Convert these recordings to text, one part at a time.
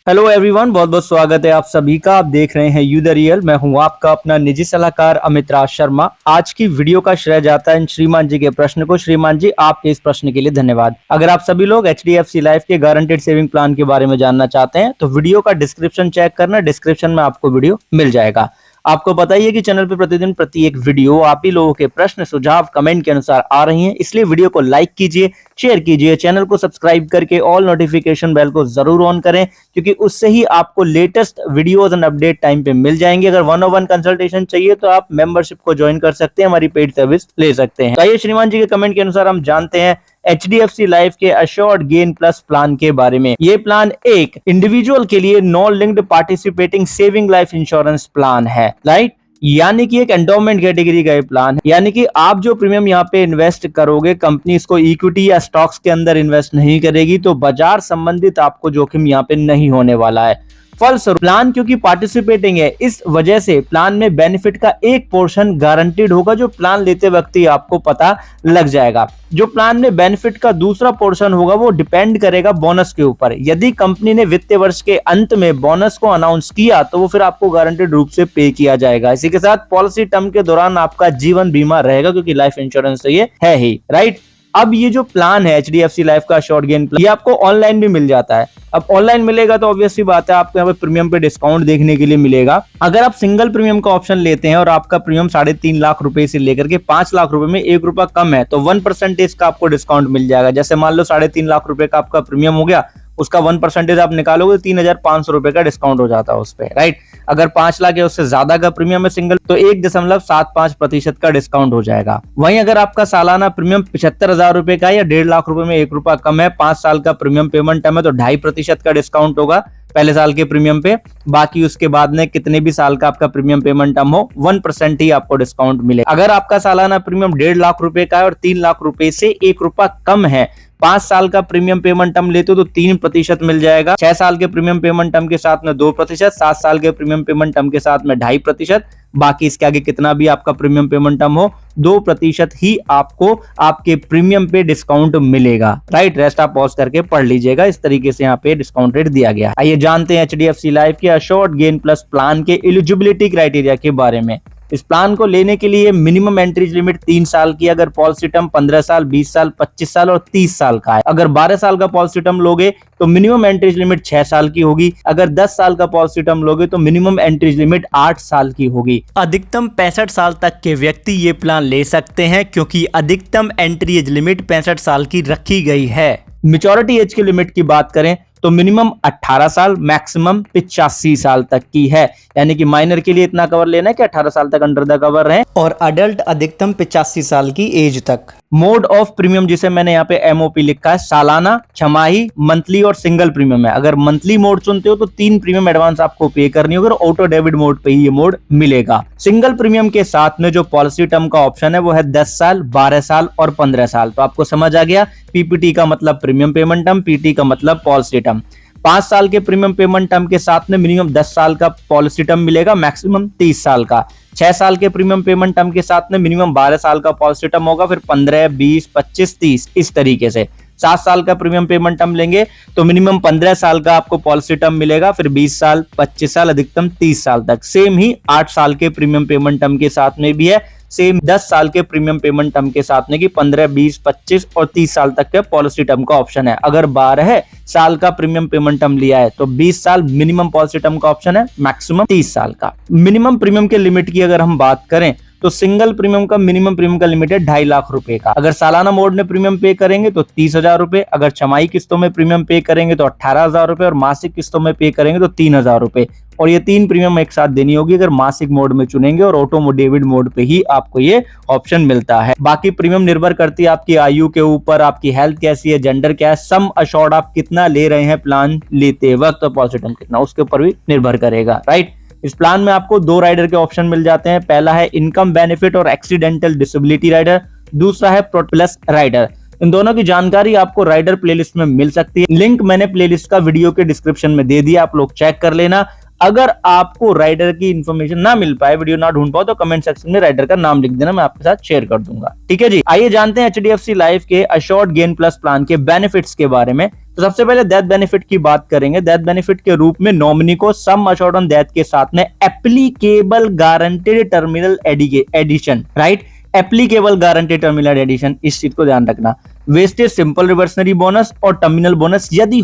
Hello everyone, बहुत बहुत स्वागत है आप सभी का। आप देख रहे हैं यू द रियल। मैं हूं आपका अपना निजी सलाहकार अमित राज शर्मा। आज की वीडियो का श्रेय जाता है इन श्रीमान जी के प्रश्न को। श्रीमान जी, आपके इस प्रश्न के लिए धन्यवाद। अगर आप सभी लोग HDFC लाइफ के गारंटेड सेविंग प्लान के बारे में जानना चाहते हैं तो वीडियो का डिस्क्रिप्शन चेक करना, डिस्क्रिप्शन में आपको वीडियो मिल जाएगा। आपको पता ही है कि चैनल पे प्रतिदिन प्रति एक वीडियो आप ही लोगों के प्रश्न सुझाव कमेंट के अनुसार आ रही हैं, इसलिए वीडियो को लाइक कीजिए, शेयर कीजिए, चैनल को सब्सक्राइब करके ऑल नोटिफिकेशन बेल को जरूर ऑन करें, क्योंकि उससे ही आपको latest videos and update time पे मिल जाएंगे। अगर 1-on-1 कंसल्टेशन चाहिए तो आप मेंबरशिप को ज्वाइन कर सकते हैं, हमारी पेड सर्विस ले सकते हैं। तो आइए श्रीमान जी के कमेंट के अनुसार हम जानते हैं HDFC लाइफ के अश्योर्ड गेन प्लस प्लान के बारे में। ये प्लान एक इंडिविजुअल के लिए non linked participating saving life insurance plan है, राइट। यानी कि एक एंडोमेंट कैटेगरी का ये प्लान है, यानी कि आप जो प्रीमियम यहाँ पे इन्वेस्ट करोगे, कंपनी इसको इक्विटी या स्टॉक्स के अंदर इन्वेस्ट नहीं करेगी, तो बाजार संबंधित आपको जोखिम यहाँ पे नहीं होने वाला है। फलस्वरूप प्लान क्योंकि पार्टिसिपेटिंग है, इस वजह से प्लान में बेनिफिट का एक पोर्शन गारंटीड होगा, जो प्लान लेते वक्त ही आपको पता लग जाएगा। जो प्लान में बेनिफिट का दूसरा पोर्शन होगा वो डिपेंड करेगा बोनस के ऊपर। यदि कंपनी ने वित्तीय वर्ष के अंत में बोनस को अनाउंस किया तो वो फिर आपको गारंटीड रूप से पे किया जाएगा। इसी के साथ पॉलिसी टर्म के दौरान आपका जीवन बीमा रहेगा, क्योंकि लाइफ इंश्योरेंस तो ये है ही, राइट। अब ये जो प्लान है HDFC लाइफ का शॉर्ट गेन प्लान, ये आपको ऑनलाइन भी मिल जाता है। अब ऑनलाइन मिलेगा तो ऑब्वियसली बात है आपको यहाँ पे प्रीमियम पे डिस्काउंट देखने के लिए मिलेगा। अगर आप सिंगल प्रीमियम का ऑप्शन लेते हैं और आपका प्रीमियम 3.5 लाख रुपए से लेकर के 5 लाख रुपए में 1 रुपया कम है, तो 1% का आपको डिस्काउंट मिल जाएगा। जैसे मान लो 3.5 लाख रुपए का आपका प्रीमियम हो गया, उसका 1% आप निकालोगे तो 3,500 रुपए का डिस्काउंट हो जाता है उस पे, राइट। अगर 5 लाख या उससे ज्यादा का प्रीमियम है सिंगल, तो 1.75% का डिस्काउंट हो जाएगा। वहीं अगर आपका सालाना प्रीमियम 75,000 रुपए का या 1.5 लाख रुपए में 1 रुपया कम है, 5 साल का प्रीमियम पेमेंट टर्म है, तो 2.5% का डिस्काउंट होगा पहले साल के प्रीमियम पे। बाकी उसके बाद में कितने भी साल का आपका प्रीमियम पेमेंट टर्म हो, 1% ही आपको डिस्काउंट मिलेगा। अगर आपका सालाना प्रीमियम 1.5 लाख रुपए का है और 3 लाख रुपए से 1 रुपया कम है, 5 साल का प्रीमियम पेमेंट टर्म लेते हो तो 3% मिल जाएगा। 6 साल के प्रीमियम पेमेंट टर्म के साथ में 2%, 7 साल के प्रीमियम पेमेंट टर्म के साथ में 2.5%, बाकी इसके आगे कितना भी आपका प्रीमियम पेमेंट टर्म हो, 2% ही आपको आपके प्रीमियम पे डिस्काउंट मिलेगा, राइट। रेस्ट आप पॉज करके पढ़ लीजिएगा, इस तरीके से यहाँ पे डिस्काउंट रेट दिया गया है। आइए जानते हैं HDFC लाइफ के अश्योर्ड गेन प्लस प्लान के एलिजिबिलिटी क्राइटेरिया के बारे में। इस प्लान को लेने के लिए मिनिमम एंट्रीज लिमिट 3 साल की, अगर पॉलिसी टर्म 15 साल, 20 साल, 25 साल और 30 साल का है। अगर 12 साल का पॉलिसी टर्म लोगे तो मिनिमम एंट्रीज लिमिट 6 साल की होगी। अगर 10 साल का पॉलिसी टर्म लोगे तो मिनिमम एंट्रीज लिमिट 8 साल की होगी। अधिकतम 65 साल तक के व्यक्ति ये प्लान ले सकते हैं, क्योंकि अधिकतम एंट्री एज लिमिट 65 साल की रखी गई है। मैच्योरिटी एज की लिमिट की बात करें तो मिनिमम 18 साल, मैक्सिमम 85 साल तक की है। यानी कि माइनर के लिए इतना कवर लेना है कि 18 साल तक अंडर द कवर रहे, और अडल्ट अधिकतम 85 साल की एज तक। मोड ऑफ प्रीमियम, जिसे मैंने यहाँ पे MOP लिखा है, सालाना, छमाही, मंथली और सिंगल प्रीमियम है। अगर मंथली मोड चुनते हो तो 3 प्रीमियम एडवांस आपको पे करनी होगी, और ऑटो डेबिट मोड पे ही ये मोड मिलेगा। सिंगल प्रीमियम के साथ में जो पॉलिसी टर्म का ऑप्शन है वो है 10 साल, 12 साल और 15 साल। तो आपको समझ आ गया, PPT का मतलब प्रीमियम पेमेंट टर्म, PT का मतलब पॉलिसी टर्म। 5 साल के प्रीमियम पेमेंट टर्म के साथ में मिनिमम 10 साल का पॉलिसी टर्म मिलेगा, मैक्सिमम 30 साल का। 6 साल के प्रीमियम पेमेंट टर्म के साथ में मिनिमम 12 साल का पॉलिसी टर्म होगा, फिर 15, 20, 25, 30 इस तरीके से। 7 साल का प्रीमियम पेमेंट टर्म लेंगे तो मिनिमम 15 साल का आपको पॉलिसी टर्म मिलेगा, फिर 20 साल, 25 साल, अधिकतम 30 साल तक। सेम ही 8 साल के प्रीमियम पेमेंट टर्म के साथ में भी है, सेम 10 साल के प्रीमियम पेमेंट टर्म के साथ में कि 15, 20, 25 और 30 साल तक के पॉलिसी टर्म का ऑप्शन है। अगर 12 साल का प्रीमियम पेमेंट टर्म लिया है तो 20 साल मिनिमम पॉलिसी टर्म का ऑप्शन है, मैक्सिमम 30 साल का। मिनिमम प्रीमियम के लिमिट की अगर हम बात करें तो सिंगल प्रीमियम का मिनिमम प्रीमियम का लिमिट है 2.5 लाख रुपए का। अगर सालाना मोड में प्रीमियम पे करेंगे तो 30,000 रुपए, अगर छमाही किस्तों में प्रीमियम पे करेंगे तो 18,000 रुपए, और मासिक किस्तों में पे करेंगे तो 3,000 रुपए। और ये 3 प्रीमियम एक साथ देनी होगी अगर मासिक मोड में चुनेंगे, और ऑटो डेबिट मोड पे ही आपको ये ऑप्शन मिलता है। बाकी प्रीमियम निर्भर करती है आपकी आयु के ऊपर, आपकी हेल्थ कैसी है, जेंडर क्या है, सम अशोर्ड आप कितना ले रहे हैं प्लान लेते वक्त, और पॉलिसी टर्म कितना, उसके ऊपर भी निर्भर करेगा, राइट। इस प्लान में आपको 2 राइडर के ऑप्शन मिल जाते हैं। पहला है इनकम बेनिफिट और एक्सीडेंटल डिसेबिलिटी राइडर, दूसरा है प्लस राइडर। इन दोनों की जानकारी आपको राइडर प्लेलिस्ट में मिल सकती है। लिंक मैंने प्लेलिस्ट का वीडियो के डिस्क्रिप्शन में दे दिया, आप लोग चेक कर लेना। अगर आपको राइडर की इंफॉर्मेशन ना मिल पाए, वीडियो ना ढूंढ पाओ, तो कमेंट सेक्शन में राइडर का नाम लिख देना, मैं आपके साथ शेयर कर दूंगा। ठीक है जी। आइए जानते हैं HDFC लाइफ के अश्योर्ड गेन प्लस प्लान के बेनिफिट्स के बारे में। तो सबसे पहले डेथ बेनिफिट की बात करेंगे। डेथ बेनिफिट के रूप में नॉमिनी को सम अश्योर्ड ऑन डेथ के साथ में applicable guaranteed terminal addition, right, applicable guaranteed terminal addition, इस चीज को ध्यान रखना। वेस्टेज सिंपल रिवर्सनरी बोनस और टर्मिनल बोनस यदि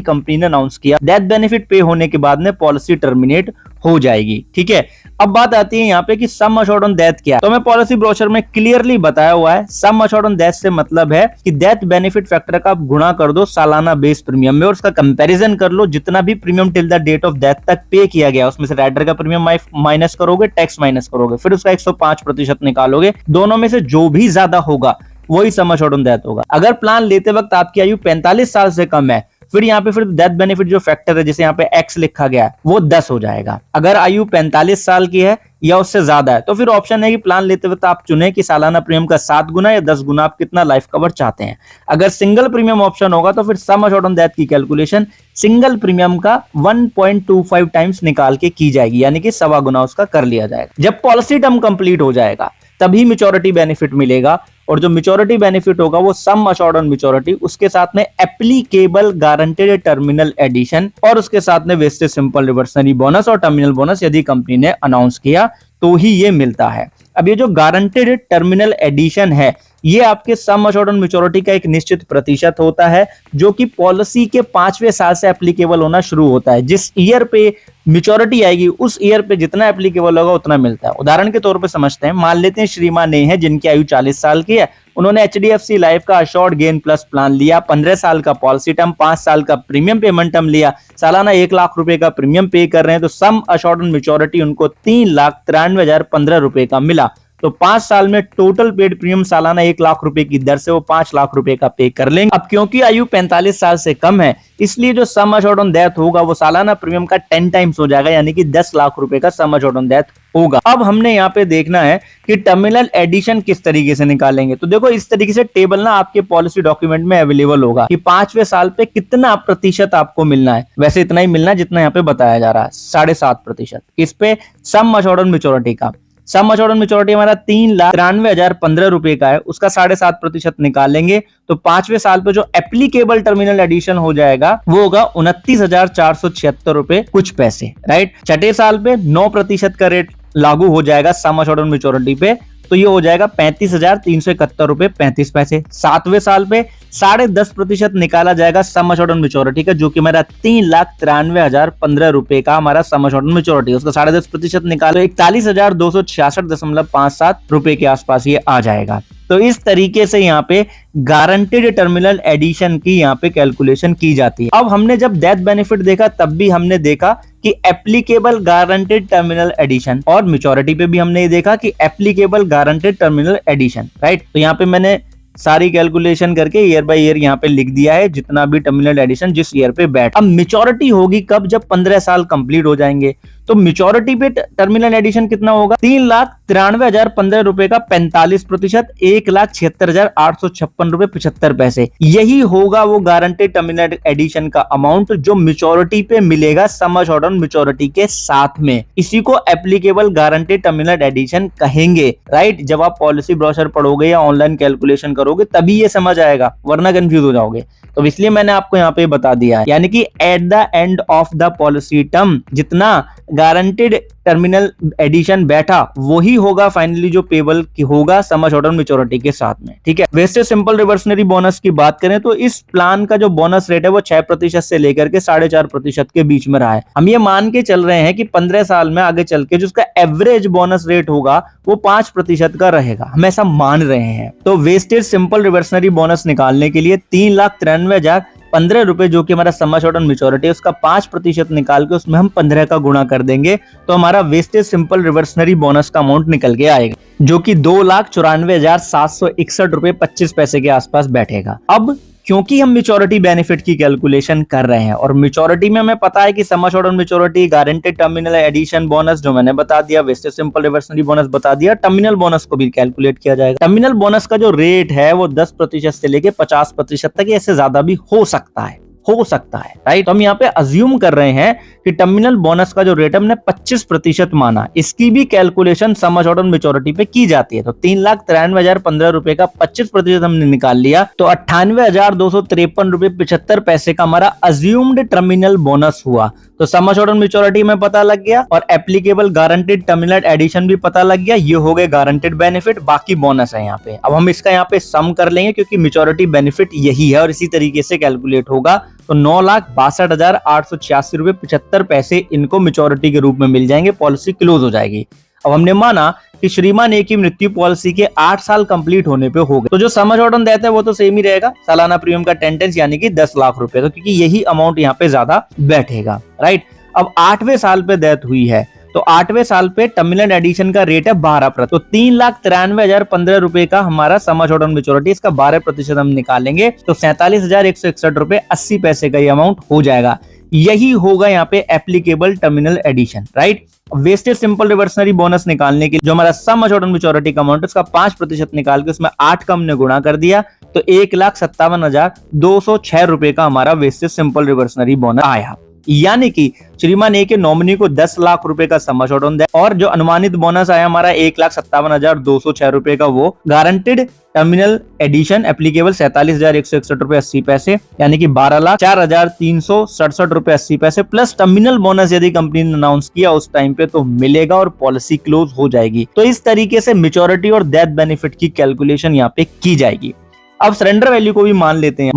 कंपनी ने अनाउंस किया, डेथ बेनिफिट पे होने के बाद में पॉलिसी टर्मिनेट हो जाएगी। ठीक है, अब बात आती है यहाँ पे कि सम अश्योर्ड ऑन डेथ क्या है। तो मैं पॉलिसी ब्रोशर में क्लियरली बताया हुआ है, सम अश्योर्ड ऑन डेथ से मतलब है कि डेथ बेनिफिट फैक्टर का आप गुणा कर दो सालाना बेस प्रीमियम में और उसका कंपैरिजन कर लो, जितना भी premium till the date of death तक पे किया गया उसमें से राइडर का प्रीमियम माइनस करोगे, टैक्स माइनस करोगे, फिर उसका 105% निकालोगे, दोनों में से जो भी ज्यादा होगा वही सम अश्योर्ड ऑन डेथ होगा। अगर प्लान लेते वक्त आपकी आयु 45 साल से कम है, फिर यहाँ पे डेथ बेनिफिट जो फैक्टर है जिसे यहाँ पे एक्स लिखा गया है वो 10 हो जाएगा। अगर आयु 45 साल की है या उससे ज्यादा है तो फिर ऑप्शन है कि प्लान लेते वक्त आप चुने कि सालाना प्रीमियम का 7 गुना या 10 गुना आप कितना लाइफ कवर चाहते हैं। अगर सिंगल प्रीमियम ऑप्शन होगा तो फिर सम अश्योर्ड ऑन डेथ की कैलकुलेशन सिंगल प्रीमियम का 1.25 टाइम्स निकाल के की जाएगी, यानी कि 1.25 गुना उसका कर लिया जाएगा। जब पॉलिसी टर्म कंप्लीट हो जाएगा तभी मैच्योरिटी बेनिफिट मिलेगा और जो मैच्योरिटी बेनिफिट होगा वो सम अश्योर्ड ऑन मैच्योरिटी, उसके साथ में एप्लीकेबल गारंटेड टर्मिनल एडिशन और उसके साथ में वेस्टेज सिंपल रिवर्सनरी बोनस और टर्मिनल बोनस यदि कंपनी ने अनाउंस किया तो ही ये मिलता है। अब ये जो गारंटेड टर्मिनल एडिशन है ये आपके सम अश्योर्ड ऑन मैच्योरिटी का एक निश्चित प्रतिशत होता है जो कि पॉलिसी के 5वें साल से एप्लीकेबल होना शुरू होता है। जिस ईयर पे मैच्योरिटी आएगी उस ईयर पे जितना एप्लीकेबल होगा उतना मिलता है। उदाहरण के तौर पे समझते हैं, मान लेते हैं श्रीमान ने है जिनकी आयु 40 साल की है, उन्होंने HDFC लाइफ का अश्योर्ड गेन प्लस प्लान लिया, 15 साल का पॉलिसी टर्म, 5 साल का प्रीमियम पेमेंट टर्म लिया, सालाना 1 लाख रुपए का प्रीमियम पे कर रहे हैं, तो सम अश्योर्ड ऑन मैच्योरिटी उनको 3,93,015 रुपए का मिला। तो 5 साल में टोटल पेड प्रीमियम सालाना 1 लाख रुपए की दर से वो 5 लाख रुपए का पे कर लेंगे। अब क्योंकि आयु 45 साल से कम है इसलिए जो सम अश्योर्ड ऑन डेथ होगा वो सालाना प्रीमियम का 10 टाइम्स हो जाएगा, यानी कि 10 लाख रुपए का सम अश्योर्ड ऑन डेथ होगा। अब हमने यहाँ पे देखना है कि टर्मिनल एडिशन किस तरीके से निकालेंगे। तो देखो इस तरीके से टेबल ना आपके पॉलिसी डॉक्यूमेंट में अवेलेबल होगा कि 5वें साल पे कितना प्रतिशत आपको मिलना है। वैसे इतना ही मिलना है जितना यहाँ पे बताया जा रहा है, 7.5%। इस पे सम अश्योर्ड ऑन मैच्योरिटी का सम अश्योर्ड ऑन मैच्योरिटी हमारा 3,93,015 रुपए का है, उसका 7.5% निकालेंगे तो 5वें साल पे जो एप्लीकेबल टर्मिनल एडिशन हो जाएगा वो होगा 29,476 रुपए कुछ पैसे, राइट। छठे साल पे 9% का रेट लागू हो जाएगा सम अश्योर्ड ऑन मैच्योरिटी पे, तो ये हो जाएगा 35,371 रुपए 35 पैसे। 7वें साल पे 10.5% निकाला जाएगा सम अश्योर्ड ऑन मैच्योरिटी का, जो कि मेरा 3,93,015 रुपए का हमारा सम अश्योर्ड ऑन मैच्योरिटी, उसका 10.5% निकालो 41,266.57 रुपए के आसपास ये आ जाएगा। तो इस तरीके से यहाँ पे गारंटेड टर्मिनल एडिशन की यहाँ पे कैलकुलेशन की जाती है। अब हमने जब डेथ बेनिफिट देखा तब भी हमने देखा कि एप्लीकेबल गारंटेड टर्मिनल एडिशन, और मैच्योरिटी पे भी हमने ये देखा कि applicable guaranteed terminal addition, right. तो यहाँ पे मैंने सारी कैलकुलेशन करके ईयर बाय ईयर यहाँ पे लिख दिया है जितना भी टर्मिनल एडिशन जिस ईयर पे बैठ। अब मैच्योरिटी होगी कब, जब 15 साल कंप्लीट हो जाएंगे। तो मैच्योरिटी पे टर्मिनल एडिशन कितना होगा, 3,93,015 रुपए का 45%, 1,76,856 रुपए 75 पैसे। यही होगा वो गारंटेड टर्मिनल एडिशन का अमाउंट जो मैच्योरिटी पे मिलेगा सम अश्योर्ड ऑन मैच्योरिटी के साथ में। इसी को एप्लीकेबल गारंटेड टर्मिनल एडिशन कहेंगे, राइट। जब आप पॉलिसी ब्रोशर पढ़ोगे या ऑनलाइन कैलकुलेशन करोगे तभी ये समझ आएगा, वरना कंफ्यूज हो जाओगे। तो इसलिए मैंने आपको यहाँ पे बता दिया है, यानी कि at the end of the policy term जितना गारंटेड टर्मिनल एडिशन बैठा वही होगा फाइनली जो पेबल की होगा सम अश्योर्ड ऑन मैच्योरिटी के साथ में, ठीक है। वेस्टेज सिंपल रिवर्सनरी बोनस की बात करें तो इस प्लान का जो बोनस रेट है वो 6% से लेकर के 4.5% के बीच में रहा है। हम ये मान के चल रहे हैं कि 15 साल में आगे चल के जो उसका एवरेज बोनस रेट होगा वो 5% का रहेगा, हम ऐसा मान रहे हैं। तो वेस्टेज सिंपल रिवर्सनरी बोनस निकालने के लिए 3,93,015 रुपए जो कि हमारा सम अश्योर्ड ऑन मैच्योरिटी है उसका 5% निकाल के उसमें हम 15 का गुणा कर देंगे तो हमारा वेस्टेज सिंपल रिवर्सनरी बोनस का अमाउंट निकल के आएगा, जो कि 2,94,761 रुपए 25 पैसे के आसपास बैठेगा। अब क्योंकि हम मैच्योरिटी बेनिफिट की कैलकुलेशन कर रहे हैं और मैच्योरिटी में हमें पता है कि sum assured on maturity, guaranteed terminal addition bonus जो मैंने बता दिया, वेस्टेज सिंपल रिवर्सनरी बोनस बता दिया, टर्मिनल बोनस को भी कैलकुलेट किया जाएगा। टर्मिनल बोनस का जो रेट है वो 10% से लेके 50% तक, ऐसे ज्यादा भी हो सकता है, हो सकता है, राइट। तो हम यहाँ पे अज्यूम कर रहे हैं कि टर्मिनल बोनस का जो रेट हमने 25% माना, इसकी भी calculation some assured on maturity पे की जाती है। तो 3,93,015 रुपए का 25% हमने निकाल लिया, तो 98,253 रुपए 75 पैसे का हमारा अज्यूम्ड टर्मिनल बोनस हुआ। तो सम एश्योर्ड ऑन मैच्योरिटी में पता लग गया और एप्लीकेबल गारंटेड टर्मिनल एडिशन भी पता लग गया। ये हो गए गारंटेड बेनिफिट, बाकी बोनस है यहाँ पे। अब हम इसका यहाँ पे सम कर लेंगे क्योंकि मैच्योरिटी बेनिफिट यही है और इसी तरीके से कैलकुलेट होगा। तो 9,62,886 रुपए 75 पैसे इनको मैच्योरिटी के रूप में मिल जाएंगे, पॉलिसी क्लोज हो जाएगी। अब हमने माना कि श्रीमान ए की मृत्यु पॉलिसी के 8 साल कंप्लीट होने पे हो गए, तो जो सम एश्योर्ड ऑन डेथ है वो तो सेम ही रहेगा, सालाना प्रीमियम का 10 यानी कि 10 लाख रुपए का, क्योंकि यही अमाउंट यहाँ पे ज्यादा बैठेगा, राइट। अब 8वें साल पे डेथ हुई है तो 8वें साल पे टर्मिनल एडिशन का रेट है 12%, तो 3,93,015 रुपए का हमारा सम एश्योर्ड ऑन मैच्योरिटी, इसका 12% हम निकालेंगे तो 47,161 रुपए 80 पैसे का ये अमाउंट हो जाएगा। यही होगा यहाँ पे applicable terminal addition, right. Vested simple reversionary bonus निकालने के जो हमारा सम एश्योर्ड ऑन मैच्योरिटी का अमाउंट है उसका 5% निकाल के उसमें 8 का हमने गुणा कर दिया, तो 1,57,206 रुपए का हमारा वेस्टेज सिंपल रिवर्सनरी बोनस आया। यानी कि श्रीमान ए के नॉमिनी को 10 लाख रुपए का सम एश्योर्ड ऑन डेथ और जो अनुमानित बोनस आया हमारा 1,57,206 रुपए का, वो गारंटेड टर्मिनल एडिशन एप्लीकेबल 47,161 रुपए 80 पैसे, यानी कि 12,04,367 रुपए 80 पैसे प्लस टर्मिनल बोनस यदि कंपनी ने अनाउंस किया उस टाइम पे तो मिलेगा और पॉलिसी क्लोज हो जाएगी। तो इस तरीके से मैच्योरिटी और डेथ बेनिफिट की कैलकुलेशन यहाँ पे की जाएगी। अब सरेंडर वैल्यू को भी मान लेते हैं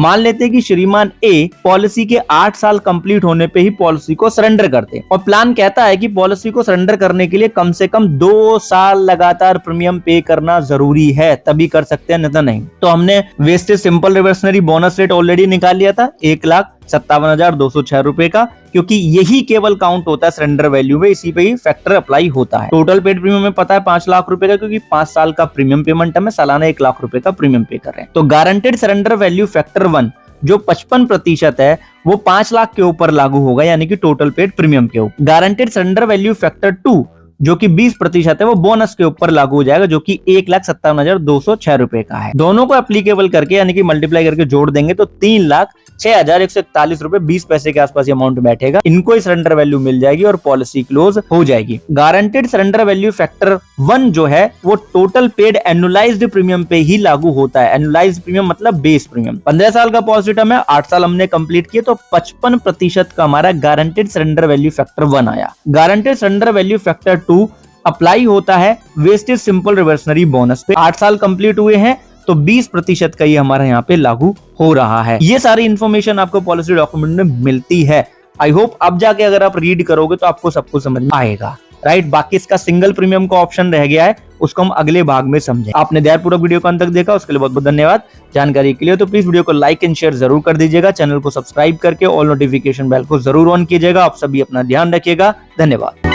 कि श्रीमान ए पॉलिसी के 8 साल कंप्लीट होने पे ही पॉलिसी को सरेंडर करते हैं और प्लान कहता है कि पॉलिसी को सरेंडर करने के लिए कम से कम 2 साल लगातार प्रीमियम पे करना जरूरी है, तभी कर सकते हैं, नहीं। तो हमने wastage simple reversionary bonus rate already निकाल लिया था 1,57,206 रुपए का, क्योंकि यही केवल काउंट होता है सरेंडर वैल्यू में, इसी पे ही फैक्टर अप्लाई होता है। टोटल पेड प्रीमियम में पता है 5 लाख रुपए का, क्योंकि 5 साल का प्रीमियम पेमेंट है, सालाना 1 लाख रुपए का प्रीमियम पे कर रहे हैं। तो गारंटेड सरेंडर वैल्यू फैक्टर 1 जो 55% है वो 5 लाख के ऊपर लागू होगा, यानी कि टोटल पेड प्रीमियम के ऊपर। गारंटेड सरेंडर वैल्यू फैक्टर 2 जो कि 20% है वो बोनस के ऊपर लागू हो जाएगा, जो कि 1,57,206 रुपए का है। दोनों को एप्लीकेबल करके यानी कि मल्टीप्लाई करके जोड़ देंगे तो 3,06,141 रुपए 20 पैसे के आसपास ये अमाउंट बैठेगा। इनको ही सरेंडर वैल्यू मिल जाएगी और पॉलिसी क्लोज हो जाएगी। गारंटेड सरेंडर वैल्यू फैक्टर 1 जो है वो टोटल पेड एनुअलाइज्ड प्रीमियम पे ही लागू होता है। एनुअलाइज्ड प्रीमियम मतलब बेस प्रीमियम। 15 साल का पॉलिसी टर्म है, 8 साल हमने कंप्लीट किए तो 55% का हमारा गारंटेड सरेंडर वैल्यू फैक्टर 1 आया। Guaranteed surrender value factor 2 apply होता है वेस्टेज सिंपल रिवर्सनरी बोनस पे। 8 साल कंप्लीट हुए हैं तो 20% का ये हमारा यहाँ पे लागू हो रहा है। ये सारी इंफॉर्मेशन आपको पॉलिसी डॉक्यूमेंट में मिलती है। आई होप अब जाके अगर आप रीड करोगे तो आपको सब कुछ समझ में आएगा, राइट। बाकी इसका सिंगल प्रीमियम का ऑप्शन रह गया है, उसको हम अगले भाग में समझें। आपने ध्यानपूर्वक वीडियो को अंत तक देखा, उसके लिए बहुत बहुत धन्यवाद। जानकारी के लिए तो प्लीज वीडियो को लाइक एंड शेयर जरूर कर दीजिएगा। चैनल को सब्सक्राइब करके ऑल नोटिफिकेशन बेल को जरूर ऑन कीजिएगा। आप सभी अपना ध्यान रखिएगा। धन्यवाद।